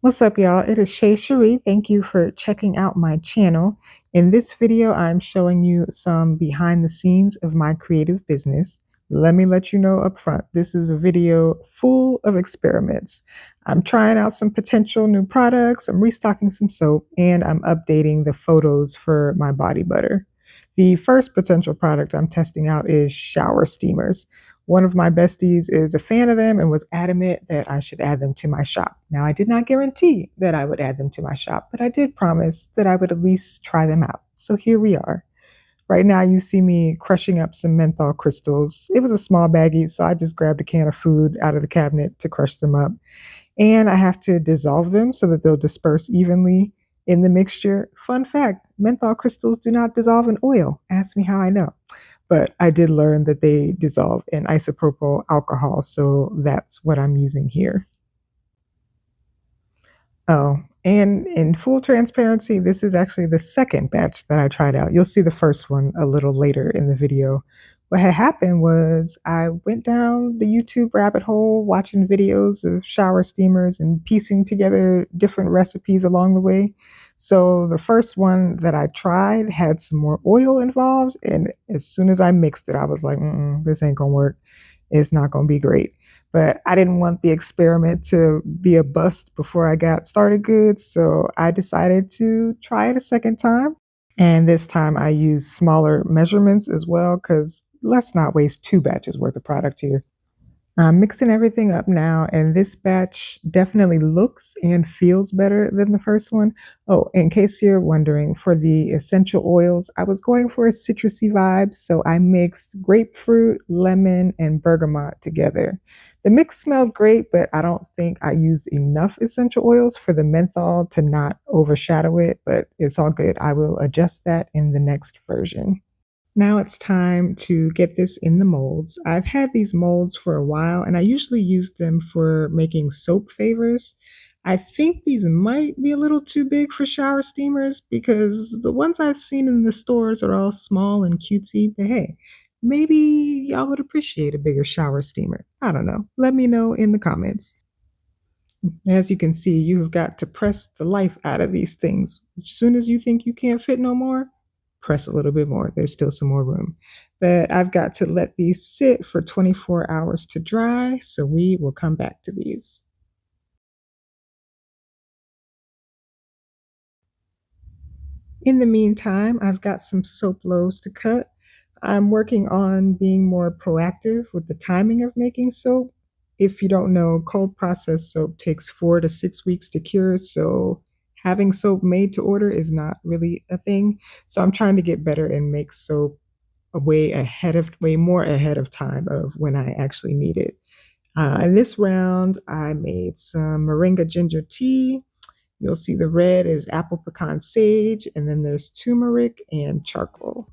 What's up, y'all? It is Shay Cherie. Thank you for checking out my channel. In this video, I'm showing you some behind the scenes of my creative business. Let me let you know up front, this is a video full of experiments. I'm trying out some potential new products, I'm restocking some soap, and I'm updating the photos for my body butter. The first potential product I'm testing out is shower steamers. One of my besties is a fan of them and was adamant that I should add them to my shop. Now, I did not guarantee that I would add them to my shop, but I did promise that I would at least try them out. So here we are. Right now, you see me crushing up some menthol crystals. It was a small baggie, so I just grabbed a can of food out of the cabinet to crush them up. And I have to dissolve them so that they'll disperse evenly in the mixture. Fun fact, menthol crystals do not dissolve in oil. Ask me how I know. But I did learn that they dissolve in isopropyl alcohol, so that's what I'm using here. Oh, and in full transparency, this is actually the second batch that I tried out. You'll see the first one a little later in the video. What had happened was I went down the YouTube rabbit hole watching videos of shower steamers and piecing together different recipes along the way. So the first one that I tried had some more oil involved, and as soon as I mixed it, I was like, this ain't gonna work. It's not gonna be great. But I didn't want the experiment to be a bust before I got started good, so I decided to try it a second time. And this time I used smaller measurements as well, because let's not waste two batches worth of product here. I'm mixing everything up now, and this batch definitely looks and feels better than the first one. Oh, in case you're wondering, for the essential oils, I was going for a citrusy vibe, so I mixed grapefruit, lemon, and bergamot together. The mix smelled great, but I don't think I used enough essential oils for the menthol to not overshadow it, but it's all good. I will adjust that in the next version. Now it's time to get this in the molds. I've had these molds for a while and I usually use them for making soap favors. I think these might be a little too big for shower steamers because the ones I've seen in the stores are all small and cutesy, but hey, maybe y'all would appreciate a bigger shower steamer. I don't know. Let me know in the comments. As you can see, you've got to press the life out of these things. As soon as you think you can't fit no more, press a little bit more. There's still some more room. But I've got to let these sit for 24 hours to dry, so we will come back to these. In the meantime, I've got some soap loaves to cut. I'm working on being more proactive with the timing of making soap. If you don't know, cold processed soap takes 4 to 6 weeks to cure, so having soap made to order is not really a thing. So I'm trying to get better and make soap way more ahead of time of when I actually need it. In this round, I made some moringa ginger tea. You'll see the red is apple pecan sage, and then there's turmeric and charcoal.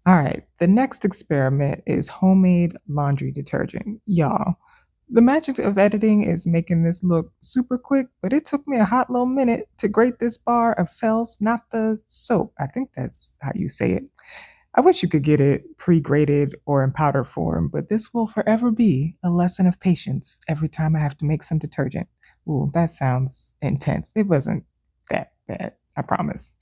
All right, the next experiment is homemade laundry detergent. Y'all, the magic of editing is making this look super quick, but it took me a hot little minute to grate this bar of Fells, not the soap. I think that's how you say it. I wish you could get it pre-grated or in powder form, but this will forever be a lesson of patience every time I have to make some detergent. Ooh, that sounds intense. It wasn't that bad. I promise.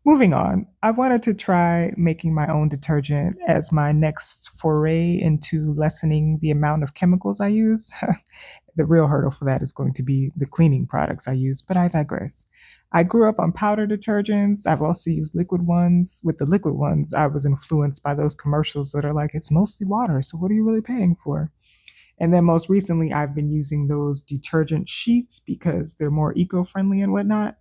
Moving on, I wanted to try making my own detergent as my next foray into lessening the amount of chemicals I use. The real hurdle for that is going to be the cleaning products I use, but I digress. I grew up on powder detergents. I've also used liquid ones. With the liquid ones, I was influenced by those commercials that are like, it's mostly water, so what are you really paying for? And then most recently, I've been using those detergent sheets because they're more eco friendly and whatnot.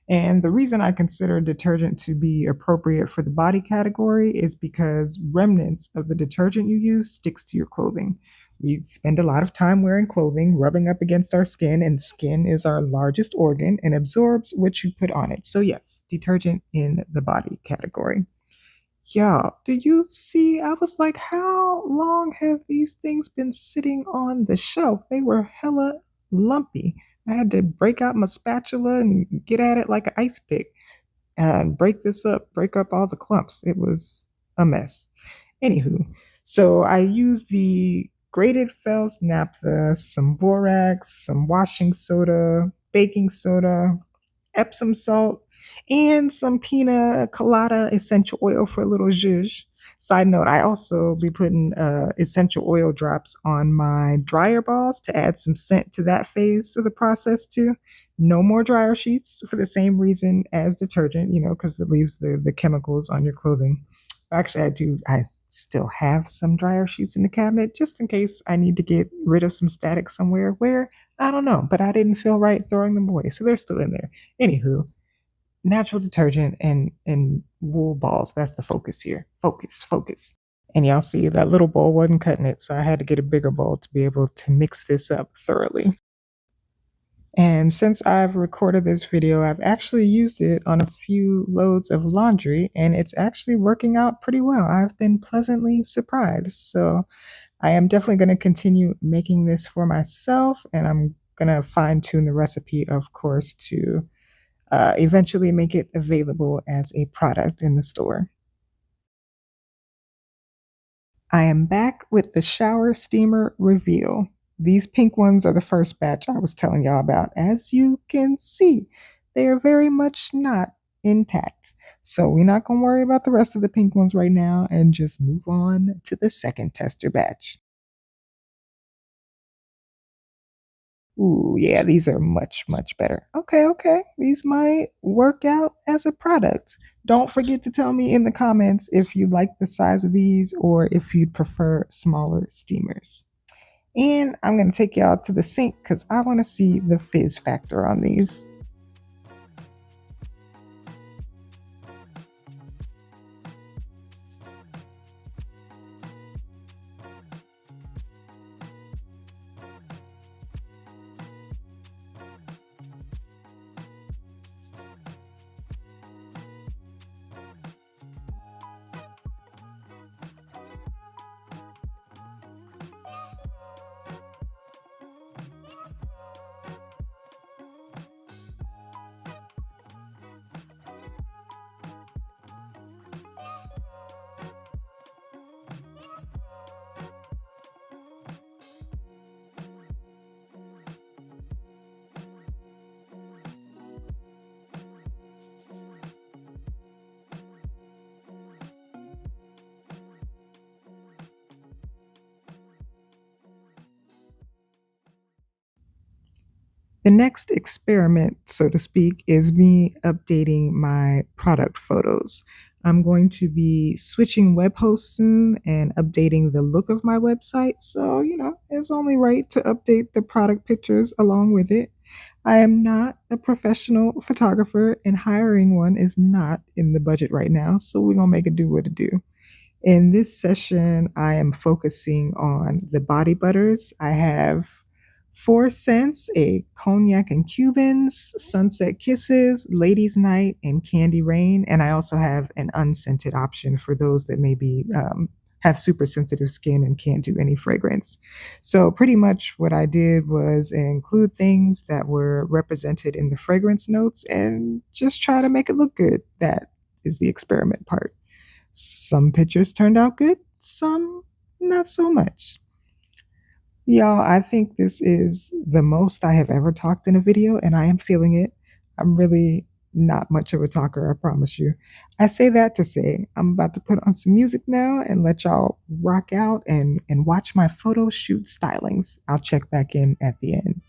And the reason I consider detergent to be appropriate for the body category is because remnants of the detergent you use sticks to your clothing. We spend a lot of time wearing clothing, rubbing up against our skin, and skin is our largest organ and absorbs what you put on it. So yes, detergent in the body category. Yeah, do you see? I was like, how long have these things been sitting on the shelf? They were hella lumpy. I had to break out my spatula and get at it like an ice pick and break this up, break up all the clumps. It was a mess. Anywho, so I used the grated Fells naphtha, some borax, some washing soda, baking soda, Epsom salt, and some pina colada essential oil for a little zhuzh. Side note, I also be putting essential oil drops on my dryer balls to add some scent to that phase of the process too. No more dryer sheets for the same reason as detergent, because it leaves the chemicals on your clothing. Actually, I still have some dryer sheets in the cabinet just in case I need to get rid of some static somewhere where I don't know, but I didn't feel right throwing them away. So they're still in there. Anywho, natural detergent and wool balls. That's the focus here. Focus, focus. And y'all see that little bowl wasn't cutting it, so I had to get a bigger bowl to be able to mix this up thoroughly. And since I've recorded this video, I've actually used it on a few loads of laundry, and it's actually working out pretty well. I've been pleasantly surprised. So I am definitely going to continue making this for myself, and I'm going to fine tune the recipe, of course, to eventually make it available as a product in the store. I am back with the shower steamer reveal. These pink ones are the first batch I was telling y'all about. As you can see, they are very much not intact. So we're not going to worry about the rest of the pink ones right now and just move on to the second tester batch. Ooh, yeah, these are much, much better. Okay, okay. These might work out as a product. Don't forget to tell me in the comments if you like the size of these or if you'd prefer smaller steamers. And I'm going to take y'all to the sink because I want to see the fizz factor on these. The next experiment, so to speak, is me updating my product photos. I'm going to be switching web hosts soon and updating the look of my website. So, it's only right to update the product pictures along with it. I am not a professional photographer, and hiring one is not in the budget right now. So, we're going to make it do what it do. In this session, I am focusing on the body butters. I have four scents: a cognac and Cubans, sunset kisses, ladies night, and candy rain. And I also have an unscented option for those that maybe have super sensitive skin and can't do any fragrance. So pretty much what I did was include things that were represented in the fragrance notes and just try to make it look good. That is the experiment part. Some pictures turned out good, some not so much. Y'all, I think this is the most I have ever talked in a video, and I am feeling it. I'm really not much of a talker, I promise you. I say that to say I'm about to put on some music now and let y'all rock out and watch my photo shoot stylings. I'll check back in at the end.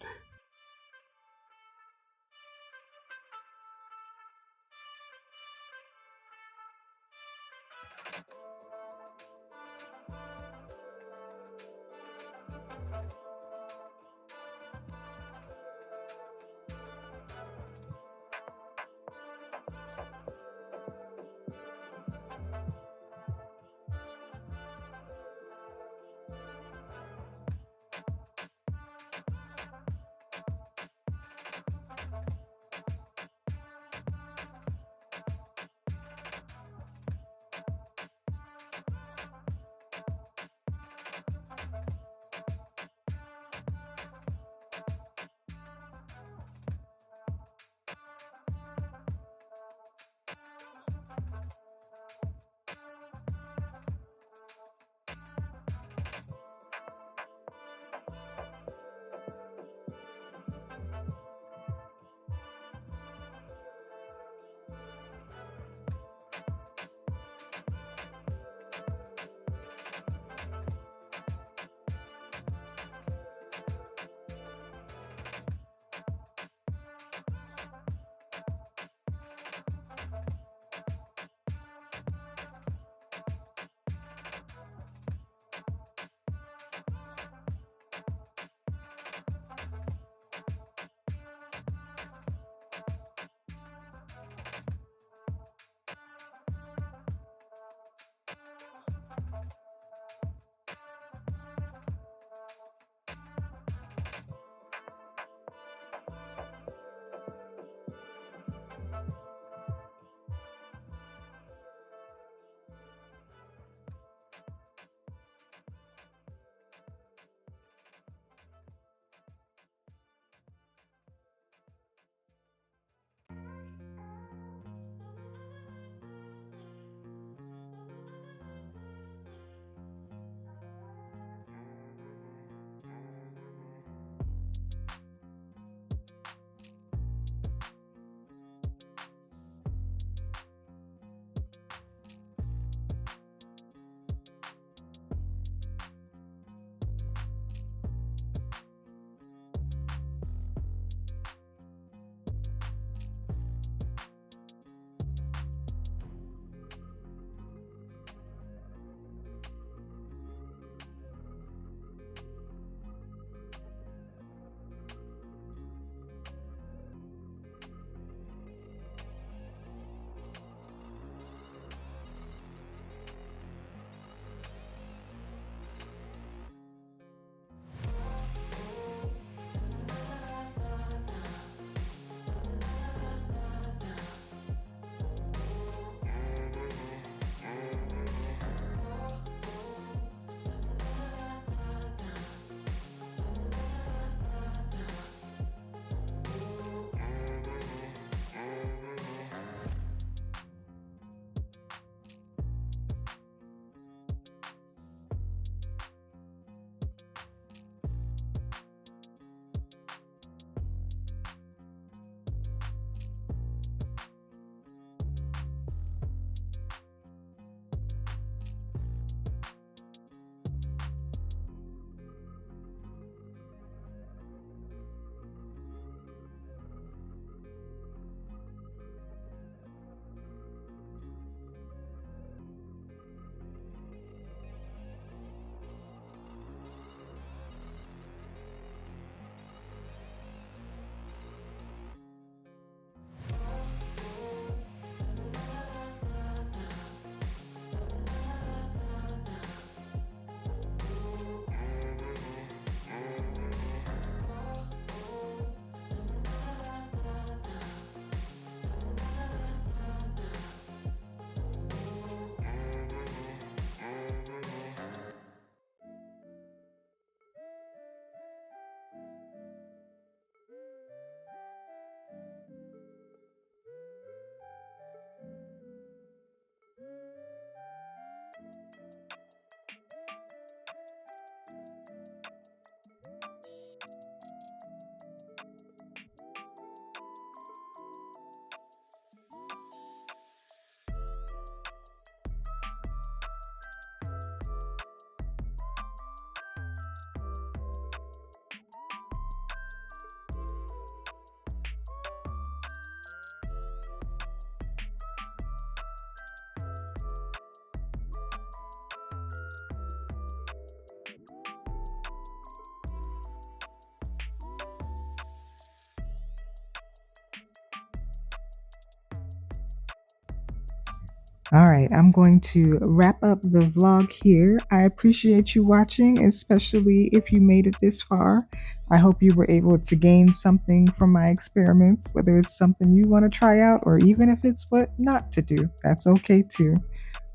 All right, I'm going to wrap up the vlog here. I appreciate you watching, especially if you made it this far. I hope you were able to gain something from my experiments, whether it's something you want to try out or even if it's what not to do. That's okay too.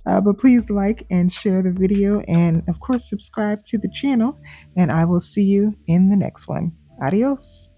But please like and share the video, and of course, subscribe to the channel. And I will see you in the next one. Adios.